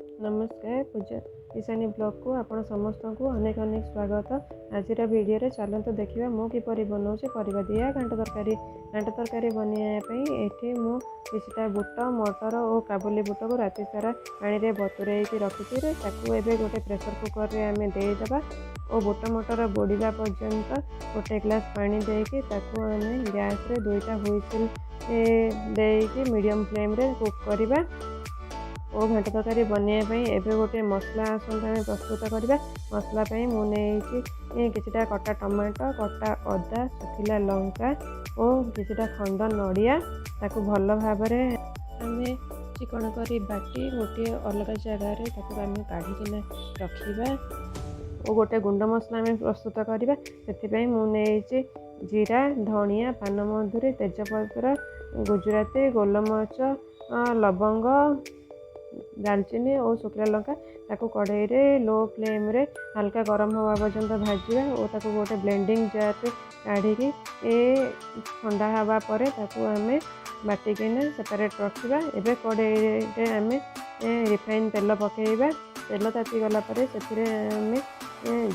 नमस्कार पूजा ईशानी ब्लॉग को आपण समस्त को अनेक अनेक स्वागत। आज वीडियो चलते देखा मु किपर बनाऊे परिवा दिया घाट तरकारी बनवाई ये किसी बुट मटर और काबुली बुट को राति सारा पानी में बतुरे रखी एवं गोटे प्रेसर कुकर में आम देदेबा और बुट मटर बोड़ा पर्यंत गोटे ग्लास पानी देकी आम गैस रे 2टा हुइसिल देकी मीडियम फ्लेम रे कुक करवा और घाट तरकारी बनवाई एवं गोटे मसला आसता आम प्रस्तुत करवा। मसला मुझे किसी कटा टमाटो कटा अदा सुखिला लंका और किसी खंड नड़िया ताकू भल भाव आम चिकन करी बाटी गोटे अलग जगार आम काढ़िकिना रखा और गोटे गुंड मसला आम प्रस्तुत करवा। से मुझे जीरा धनिया पानमधुरी तेजपत्र गुजराती गोलमरिच लवंग दालचीनी और शुखला लंका ताकू कढ़ई रे लो फ्लेम रे हल्का गरम हवा पर्यंत भाजवा और ताकू गोटे ब्लेंडिंग जार रे काढ़ी ठंडा हवा पर आम बाटिकिना सेपरेट रखा। एवं कढ़ई रे आम रिफाइन तेल पकेवा तेल ताती गला आम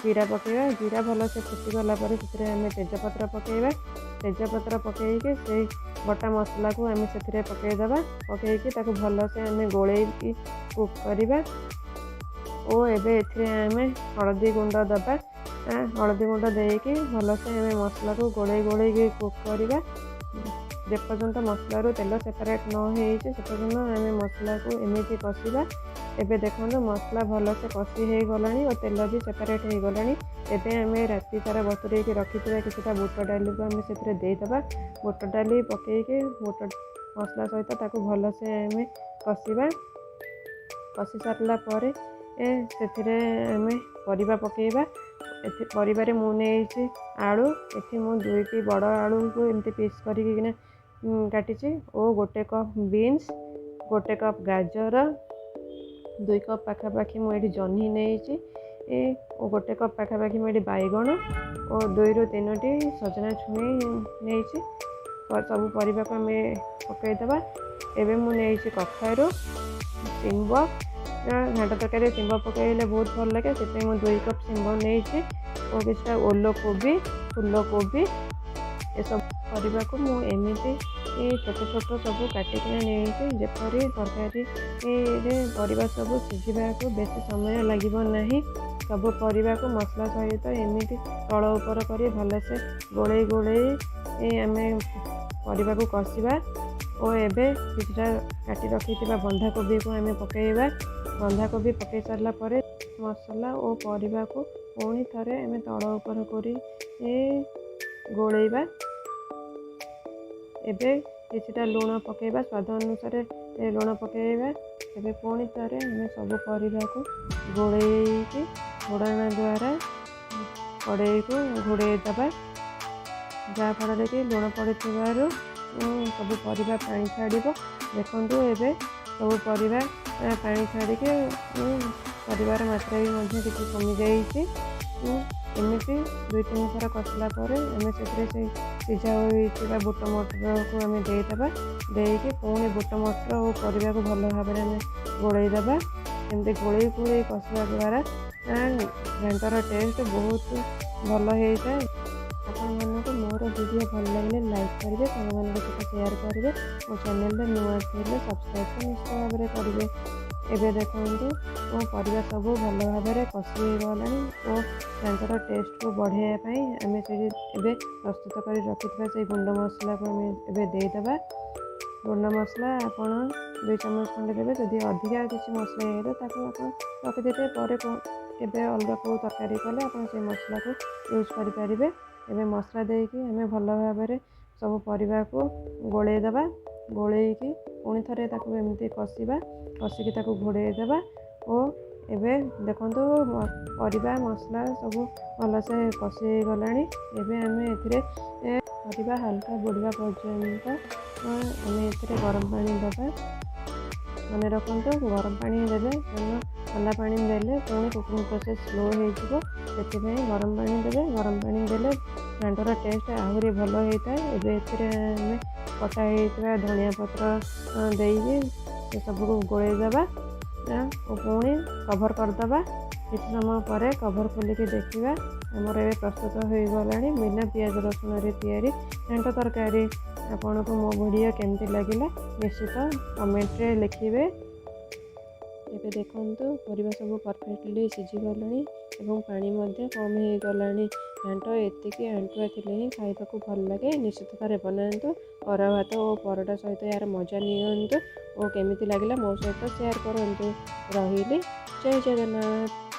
जीरा पकेवा जीरा भल से फुटीगला आम तेजपत्र पकेवा तेजपत्र पकईकि से बटा मसला को आम से पकईदबा पकईकि भल से आम गोले कुक करवा और एबे आम हलदी गुंड दबा हलदी गुंड देकी भल से आम मसला को गोले गोले कुक करवा जेपर्यंत मसलू तेल सेपरेट न हो पर्यंत आम मसला को एमती कषा। एबे देखो मसला भल से कषि हो गला और तेल भी सेपरेट हो गला। एबे आम राति सारा बतुरे रखी किसी बुट डाली को आम से देदेबा बुट डाली पकईकि बुट मसला सहित ताकू भल से आम कषा कषि सारा पर से आम परिबा पकेबा। परिबारे मुझे आलू ये मु 2टी बड़ आलू को एमती पीस करना काटी और गोटे कप बीन्स गोटे कप गाजर 2 कप पाखापाखि मुझे जह्नी नहीं और गोटे कप पाखापाखि मुझे बैगण और 2 ରୁ 3टी सजना छुई नहीं सब परिवा को आम पकईदबा। एवं मुझे कखारू शिंब घाट तरकारी शिंब पकईले बहुत भल लगे से 2 कप शिंब नहीं और किसी ओलो कोबी फूल कोबी ये सब परिवा को मुझे छोट छोट सब काटिकिना नहीं जेपरी तरकारी परिवा सब सीझा को बेसी समय लगे सब परिवा को मसला सहित एमती तल उपर कर भल से गोले गोले आम परिवा को कषा और एबे किछटा काटी रखी बंधाकोबी को आम पकईवा बंधाकोबी पकई सारा पर मसला और परिवा को पुणी थे आम तल उपर कर गोलेवा। एबे किछटा लुण पकेबा स्वाद अनुसार लुण पकेबा एबे पुणी थे आम सब परिवा को गोलेकी घोड़ाना द्वारा कड़ई को घोड़े दबा जहाँफल कि लुण पड़ू सब परिवा पानी छाड़ देखूँ एबे सब परिवा पानी छाड़ी परिवार मात्रा भी किसी कमी जाइए एमती 2-3 थर कषला आम से सीझा होता बुट मटर को आम देदेबा देकी पुणी बुट मटर और परिवा को भल भाव आम गोलईदबा एमती गोले गोले कषा द्वारा घांटर टेस्ट बहुत भल होता है। आपको मोर वीडियो भल लगे लाइक करेंगे सांग सहित शेयर करेंगे और चैनल में नुआ थे सब्सक्राइब तो निश्चित भाव में करेंगे। एबे देखो मो परिवा सब भल भाव में कषि गला और तांकर टेस्ट को बढ़ाई आम से प्रस्तुत कर रखी से गुंड मसला को आम देदेबा। गुंड मसला आपड़ 2 चम्मच खंडे देवे जदि अधिका किसी मसला हो रखिदे पर केबे अलग को तरकारी कले आप मसला को यूज करेंगे। एवं मसला देकी आम भल भाव में सब परिवा को गोलईदबा गोलैकी पुणी थे एमती कषा कषिकी घोड़ेदेबा और एबे देखो परिवा मसला सब भल से कषि गला। एबे आम ए परिवा हल्का बुड़वा पर्यंत आम ए गरम पानी दबा मन रखु गरम पानी देवे ठंडा पानी देले पुणी कुकिंग प्रोसेस स्लो हो गरम पानी देवे गरम पानी देले घांटर टेस्ट आहरी भल होता है। एबे कटा होता धनिया पत्र देकी सबको गोलईदबा पुणी कभर करदे। किछ समय पर कभर खोलिकी देखा आमर ए प्रस्तुत हो गला बिना पियाज रसुण तैयारी घांट तरकारी। आपन को मो वीडियो केमती लगिला निश्चित कमेंट रे लिखिबे। एबे देखंतु परिबा सब परफेक्टली सिझी गलानी एवं पानी मध्य कम हो गलानी। घांट एतिकी आंटुआ थिले ही खाइबा को भल लगे। निश्चित थे बनातु अरा भात और परोटा सहित यार मजा नियंतु और केमिति लागिला मो सहित शेयर करंतु। रहिली जय जगन्नाथ।